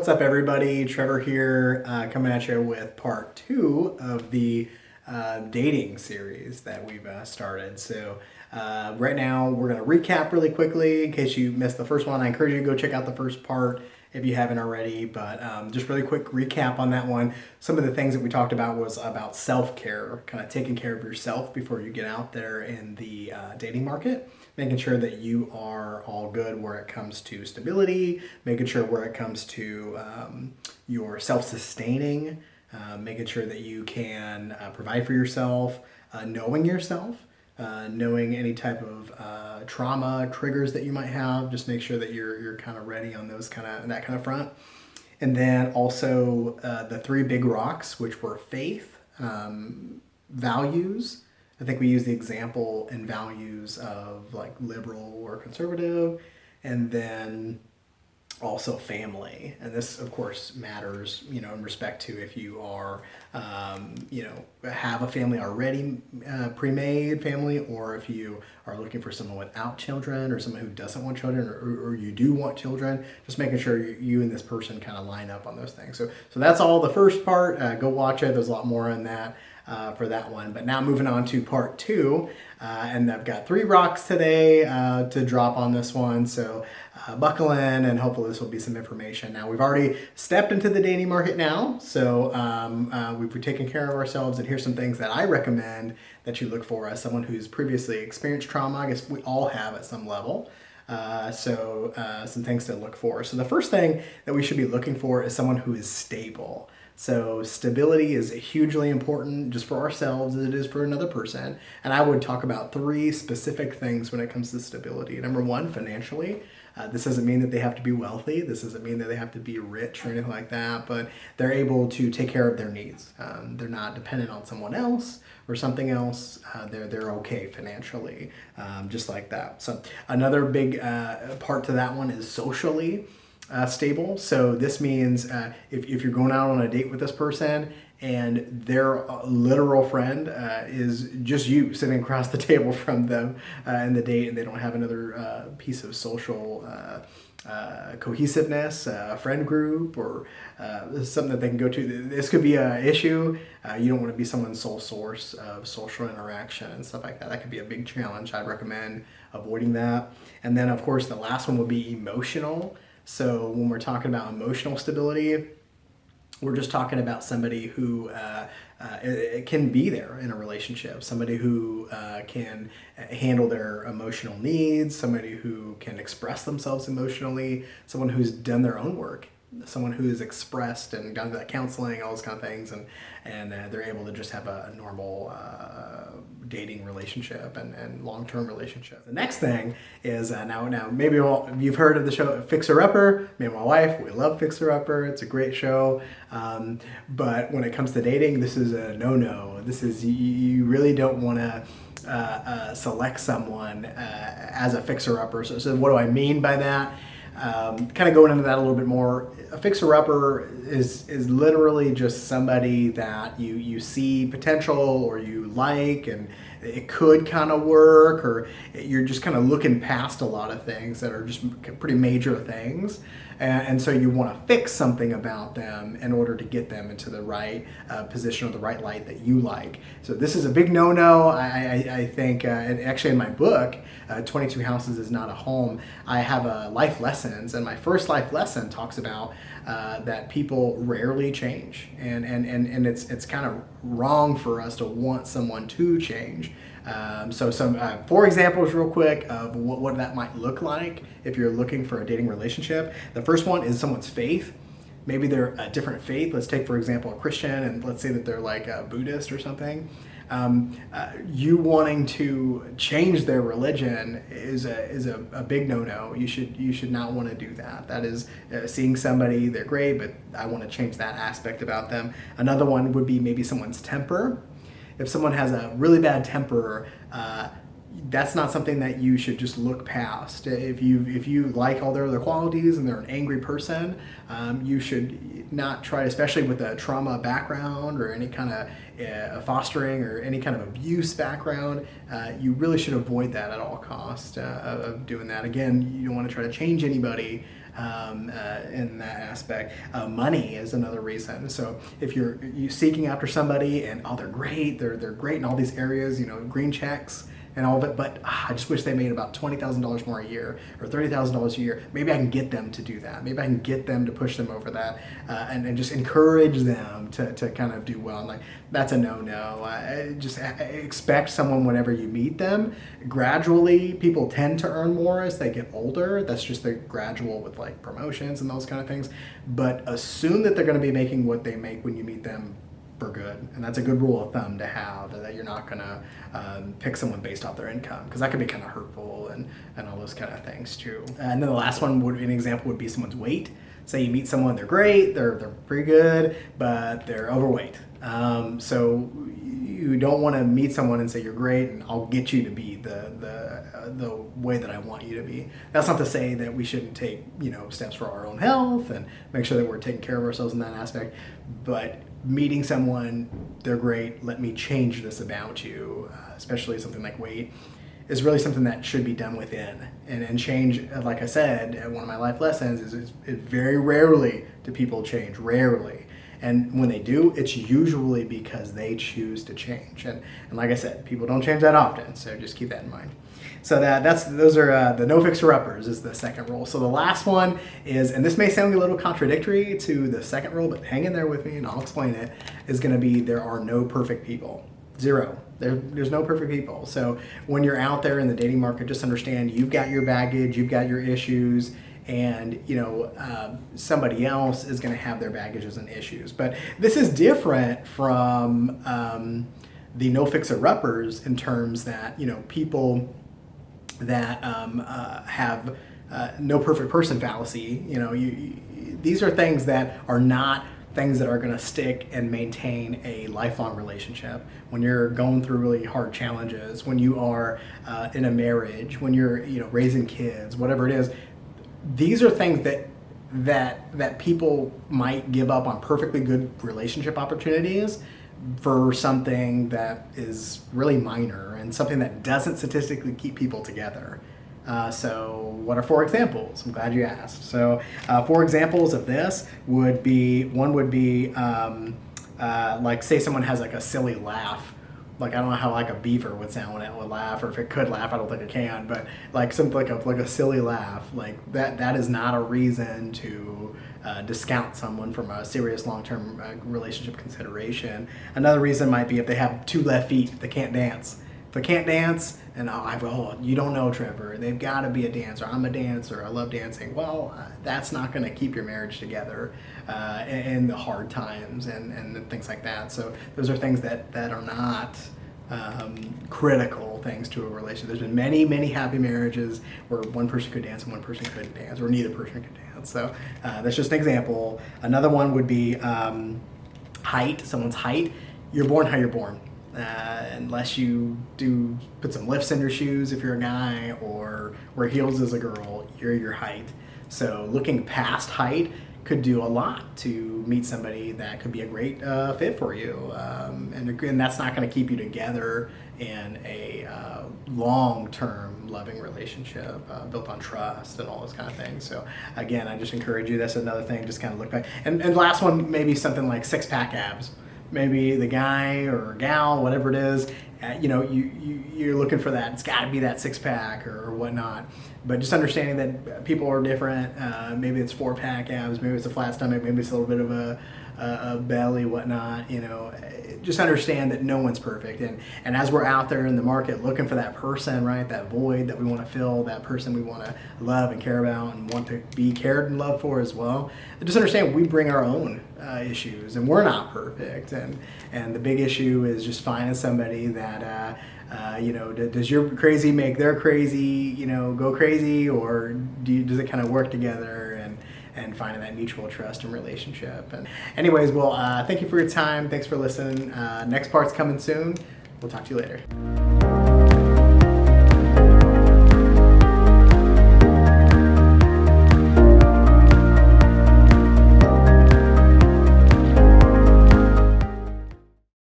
What's up, everybody? Trevor here, coming at you with part 2 of the dating series that we've started. So right now we're going to recap really quickly in case you missed the first one. I encourage you to go check out the first part if you haven't already, but just really quick recap on that one. Some of the things that we talked about was about self-care, kind of taking care of yourself before you get out there in the dating market, making sure that you are all good where it comes to stability, making sure where it comes to your self-sustaining, making sure that you can provide for yourself, knowing yourself, knowing any type of trauma triggers that you might have. Just make sure that you're kind of ready on those that kind of front. And then also the 3 big rocks, which were faith, values. I think we use the example and values of like liberal or conservative, and then also family. And this of course matters, in respect to if you are, have a family already, pre-made family, or if you are looking for someone without children or someone who doesn't want children, or you do want children, just making sure you and this person kind of line up on those things. So that's all the first part. Go watch it. There's a lot more on that. For that one. But now moving on to part 2, and I've got 3 rocks today to drop on this one, so buckle in and hopefully this will be some information. Now we've already stepped into the dating market now, so we've taken care of ourselves, and here's some things that I recommend that you look for as someone who's previously experienced trauma. I guess we all have at some level. Some things to look for. So the first thing that we should be looking for is someone who is stable. So stability is hugely important just for ourselves as it is for another person. And I would talk about 3 specific things when it comes to stability. Number 1, financially. This doesn't mean that they have to be wealthy. This doesn't mean that they have to be rich or anything like that, but they're able to take care of their needs. They're not dependent on someone else or something else. They're okay financially, just like that. So another big part to that one is socially stable. So this means if you're going out on a date with this person and their literal friend is just you sitting across the table from them in the date, and they don't have another piece of social cohesiveness, a friend group, or something that they can go to. This could be an issue. You don't want to be someone's sole source of social interaction and stuff like that. That could be a big challenge. I'd recommend avoiding that. And then of course the last one would be emotional. So when we're talking about emotional stability, we're just talking about somebody who can be there in a relationship, somebody who can handle their emotional needs, somebody who can express themselves emotionally, someone who's done their own work, someone who is expressed and gone to that counseling, all those kind of things, and they're able to just have a normal dating relationship and long-term relationship. The next thing is now maybe you've heard of the show Fixer Upper. Me and my wife, we love Fixer Upper. It's a great show, but when it comes to dating, this is a no-no. This is you really don't want to select someone as a fixer-upper. So what do I mean by that? Kind of going into that a little bit more, a fixer-upper is literally just somebody that you see potential or you like, and it could kind of work, or you're just kind of looking past a lot of things that are just pretty major things. And so you want to fix something about them in order to get them into the right position or the right light that you like. So this is a big no-no. I think, and actually in my book, 22 Houses is Not a Home, I have life lessons, and my first life lesson talks about that people rarely change, and it's kind of wrong for us to want someone to change. So some 4 examples real quick of what that might look like if you're looking for a dating relationship. The first one is someone's faith. Maybe they're a different faith. Let's take, for example, a Christian, and let's say that they're like a Buddhist or something. You wanting to change their religion is a big no-no. You should not want to do that. That is seeing somebody, they're great, but I want to change that aspect about them. Another one would be maybe someone's temper. If someone has a really bad temper, that's not something that you should just look past. If you like all their other qualities and they're an angry person, you should not try, especially with a trauma background or any kind of fostering or any kind of abuse background, you really should avoid that at all costs of doing that. Again, you don't want to try to change anybody. in that aspect. Money is another reason. So if you're seeking after somebody and they're great, they're great in all these areas, green checks and all of it, but I just wish they made about $20,000 more a year or $30,000 a year. Maybe I can get them to do that. Maybe I can get them to push them over that, and just encourage them to kind of do well. And like, that's a no-no. Just expect someone whenever you meet them. Gradually, people tend to earn more as they get older. That's just the gradual with like promotions and those kind of things. But assume that they're going to be making what they make when you meet them for good, and that's a good rule of thumb to have, that you're not going to pick someone based off their income, because that can be kind of hurtful and all those kind of things too. And then the last one an example would be someone's weight. Say you meet someone, they're great, they're pretty good, but they're overweight. So you don't want to meet someone and say you're great and I'll get you to be the way that I want you to be. That's not to say that we shouldn't take steps for our own health and make sure that we're taking care of ourselves in that aspect, but meeting someone, they're great, let me change this about you, especially something like weight, is really something that should be done within. And change, like I said, one of my life lessons is very rarely do people change, rarely. And when they do, it's usually because they choose to change. And like I said, people don't change that often, so just keep that in mind. So those are the no fixer-uppers is the second rule. So the last one is, and this may sound a little contradictory to the second rule, but hang in there with me and I'll explain it, is going to be there are no perfect people. Zero. There's no perfect people. So when you're out there in the dating market, just understand you've got your baggage, you've got your issues, and somebody else is going to have their baggages and issues. But this is different from the no fixer-uppers in terms that people that have no perfect person fallacy. These are things that are not things that are going to stick and maintain a lifelong relationship. When you're going through really hard challenges, when you are in a marriage, when you're raising kids, whatever it is, these are things that people might give up on perfectly good relationship opportunities for something that is really minor and something that doesn't statistically keep people together. So what are 4 examples? I'm glad you asked. So 4 examples of this would be, like say someone has like a silly laugh. Like, I don't know how like a beaver would sound when it would laugh, or if it could laugh, I don't think it can, but like something like a silly laugh, like that is not a reason to discount someone from a serious long-term relationship consideration. Another reason might be if they have 2 left feet, if they can't dance. If they can't dance, and you don't know Trevor, they've got to be a dancer. I'm a dancer, I love dancing. Well, that's not going to keep your marriage together in the hard times and things like that. So those are things that are not critical things to a relationship. There's been many, many happy marriages where one person could dance and one person couldn't dance, or neither person could dance. So that's just an example. Another one would be height, someone's height. You're born how you're born. Unless you do put some lifts in your shoes if you're a guy, or wear heels as a girl, you're your height. So looking past height could do a lot to meet somebody that could be a great fit for you. And that's not going to keep you together in a long-term loving relationship built on trust and all those kind of things. So again, I just encourage you, that's another thing, just kind of look back. And last one, maybe something like 6-pack abs. Maybe the guy or gal, whatever it is, you're looking for that. It's got to be that 6-pack or whatnot. But just understanding that people are different. Maybe it's 4-pack abs. Maybe it's a flat stomach. Maybe it's a little bit of a belly, whatnot. Just understand that no one's perfect. And as we're out there in the market looking for that person, right, that void that we want to fill, that person we want to love and care about and want to be cared and loved for as well, just understand we bring our own issues and we're not perfect. And the big issue is just finding somebody that does your crazy make their crazy, go crazy, or does it kind of work together, and finding that mutual trust and relationship. And anyways, well, thank you for your time. Thanks for listening. Next part's coming soon. We'll talk to you later.